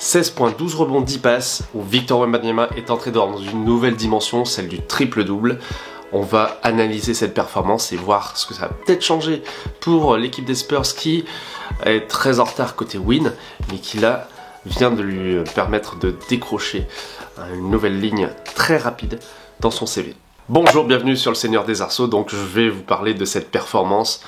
16 points, 12 rebonds, 10 passes, où Victor Wembanyama est entré dans une nouvelle dimension, celle du triple-double. On va analyser cette performance et voir ce que ça va peut-être changer pour l'équipe des Spurs qui est très en retard côté win, mais qui là vient de lui permettre de décrocher une nouvelle ligne très rapide dans son CV. Bonjour, bienvenue sur le Seigneur des Arceaux. Donc je vais vous parler de cette performance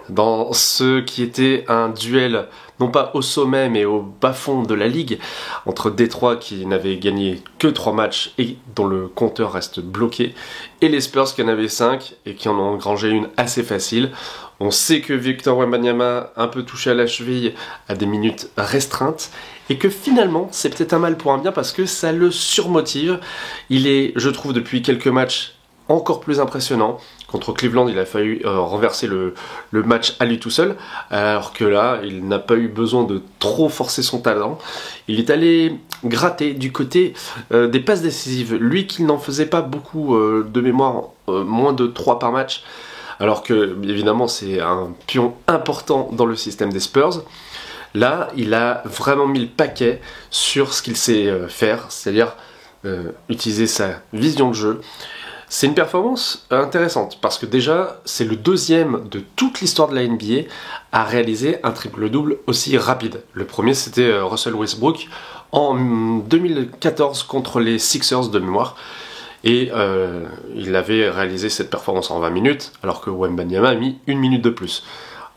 dans ce qui était un duel, non pas au sommet mais au bas-fond de la ligue, entre Détroit qui n'avait gagné que 3 matchs et dont le compteur reste bloqué, et les Spurs qui en avaient 5 et qui en ont engrangé une assez facile. On sait que Victor Wembanyama, un peu touché à la cheville, a des minutes restreintes, et que finalement c'est peut-être un mal pour un bien parce que ça le surmotive. Il est, je trouve, depuis quelques matchs encore plus impressionnant. Contre Cleveland, il a fallu renverser le match à lui tout seul, alors que là, il n'a pas eu besoin de trop forcer son talent. Il est allé gratter du côté des passes décisives. Lui qui n'en faisait pas beaucoup de mémoire, moins de 3 par match, alors que, évidemment, c'est un pion important dans le système des Spurs. Là, il a vraiment mis le paquet sur ce qu'il sait faire, c'est-à-dire utiliser sa vision de jeu. C'est une performance intéressante parce que déjà, c'est le deuxième de toute l'histoire de la NBA à réaliser un triple-double aussi rapide. Le premier, c'était Russell Westbrook en 2014 contre les Sixers de mémoire. Et il avait réalisé cette performance en 20 minutes, alors que Wembanyama a mis 1 minute de plus.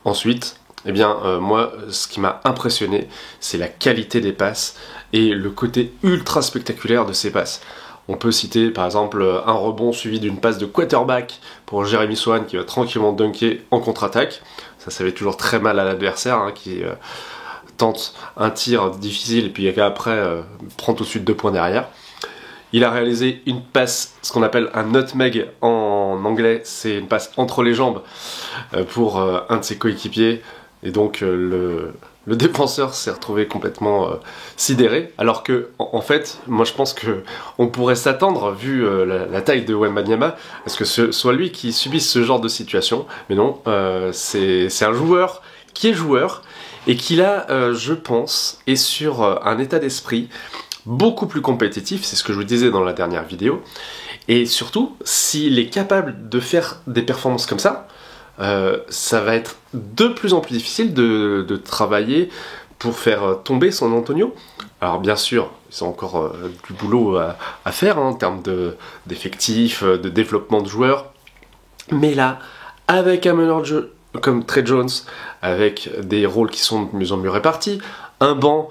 Ensuite, eh bien, moi, ce qui m'a impressionné, c'est la qualité des passes et le côté ultra spectaculaire de ces passes. On peut citer par exemple un rebond suivi d'une passe de quarterback pour Jeremy Swan qui va tranquillement dunker en contre-attaque. Ça fait toujours très mal à l'adversaire qui tente un tir difficile et puis après prend tout de suite 2 points derrière. Il a réalisé une passe, ce qu'on appelle un nutmeg en anglais, c'est une passe entre les jambes pour un de ses coéquipiers. Et donc le défenseur s'est retrouvé complètement sidéré, alors que en fait, moi je pense que on pourrait s'attendre, vu la taille de Wembanyama, à ce que ce soit lui qui subisse ce genre de situation. Mais non, c'est un joueur qui est joueur et qui là, je pense, est sur un état d'esprit beaucoup plus compétitif. C'est ce que je vous disais dans la dernière vidéo. Et surtout, s'il est capable de faire des performances comme ça va être de plus en plus difficile de travailler pour faire tomber San Antonio. Alors bien sûr, ils ont encore du boulot à faire en termes d'effectifs, de développement de joueurs. Mais là, avec un meneur de jeu comme Tre Jones, avec des rôles qui sont de mieux en mieux répartis, un banc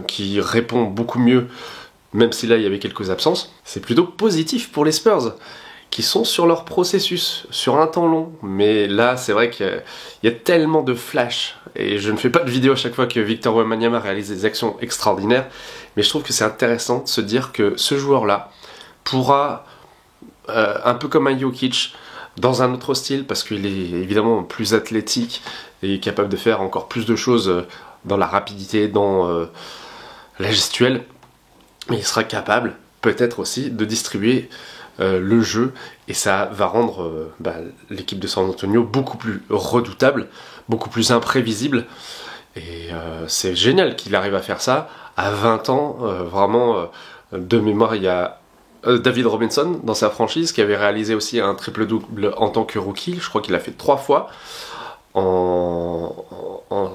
qui répond beaucoup mieux, même si là il y avait quelques absences, c'est plutôt positif pour les Spurs, qui sont sur leur processus, sur un temps long. Mais là, c'est vrai qu'il y a tellement de flash, et je ne fais pas de vidéo à chaque fois que Victor Wembanyama réalise des actions extraordinaires, mais je trouve que c'est intéressant de se dire que ce joueur-là pourra, un peu comme un Jokic, dans un autre style, parce qu'il est évidemment plus athlétique et capable de faire encore plus de choses dans la rapidité, dans la gestuelle, mais il sera capable peut-être aussi de distribuer le jeu, et ça va rendre l'équipe de San Antonio beaucoup plus redoutable, beaucoup plus imprévisible, et c'est génial qu'il arrive à faire ça à 20 ans, vraiment. De mémoire, il y a David Robinson dans sa franchise qui avait réalisé aussi un triple-double en tant que rookie. Je crois qu'il l'a fait 3 fois en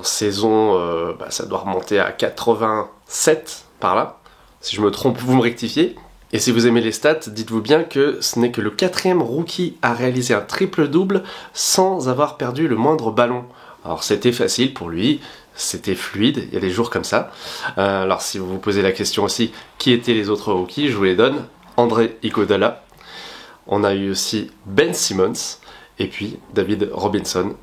saison, ça doit remonter à 87 par là. Si je me trompe, vous me rectifiez. Et si vous aimez les stats, dites-vous bien que ce n'est que le 4e rookie à réaliser un triple-double sans avoir perdu le moindre ballon. Alors c'était facile pour lui, c'était fluide, il y a des jours comme ça. Alors si vous vous posez la question aussi, qui étaient les autres rookies, je vous les donne. André Iguodala, on a eu aussi Ben Simmons, et puis David Robinson,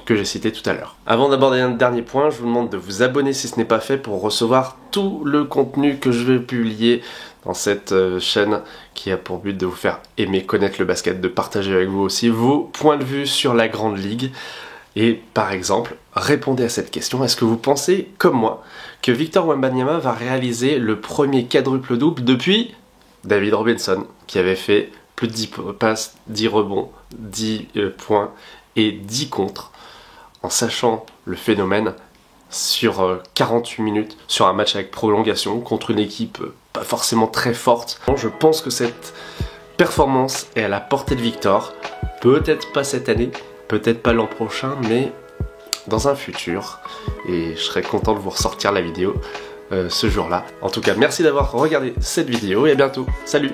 que j'ai cité tout à l'heure. Avant d'aborder un dernier point, je vous demande de vous abonner si ce n'est pas fait pour recevoir tout le contenu que je vais publier dans cette chaîne qui a pour but de vous faire aimer, connaître le basket, de partager avec vous aussi vos points de vue sur la Grande Ligue. Et par exemple, répondez à cette question: est-ce que vous pensez, comme moi, que Victor Wembanyama va réaliser le premier quadruple-double depuis David Robinson, qui avait fait plus de 10 passes, 10 rebonds, 10 points et 10 contres? En sachant le phénomène, sur 48 minutes, sur un match avec prolongation, contre une équipe pas forcément très forte. Je pense que cette performance est à la portée de Victor, peut-être pas cette année, peut-être pas l'an prochain, mais dans un futur, et je serais content de vous ressortir la vidéo ce jour-là. En tout cas, merci d'avoir regardé cette vidéo et à bientôt. Salut!